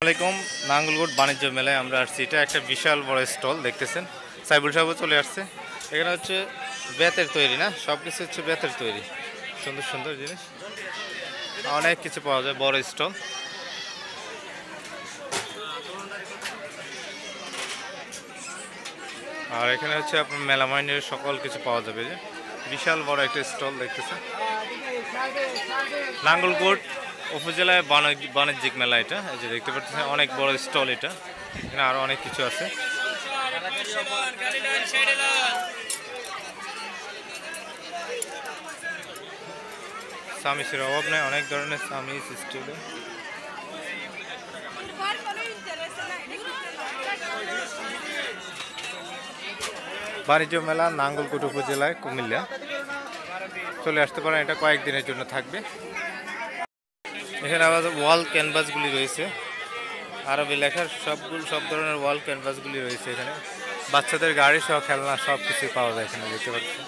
আসসালামাইকুম। নাঙ্গলকোট বাণিজ্য মেলায় আমরা আসছি। এটা একটা বিশাল বড় স্টল দেখতেছেন। সাইবুল সাহেবও চলে আসছে। এখানে হচ্ছে বেতের তৈরি, না সব কিছু হচ্ছে বেতের তৈরি, সুন্দর সুন্দর জিনিস, অনেক কিছু পাওয়া যায়। বড় স্টল। আর এখানে হচ্ছে আপনার মেলামাইনের সকল কিছু পাওয়া যাবে। যে বিশাল বড় একটা স্টল দেখতেছেন। নাঙ্গলকোট উপজেলায় বাণিজ্যিক মেলা এটা। এই যে দেখতে পাচ্ছেন অনেক বড় স্টল এটা। এখানে আরো অনেক কিছু আছে। সামিসের অভাব নেই, অনেক ধরনের সামিস স্টিলে। বাণিজ্য মেলা নাঙ্গলকোট উপজেলায় কুমিল্লা। চলে আসতে পারেন, এটা কয়েকদিনের জন্য থাকবে। এখানে আবার ওয়াল ক্যানভাসগুলি রয়েছে, আরবি লেখার সব ধরনের ওয়াল ক্যানভাসগুলি রয়েছে এখানে। বাচ্চাদের গাড়ি সহ খেলনা সব কিছু পাওয়া যায় এখানে, দেখতে পাচ্ছেন।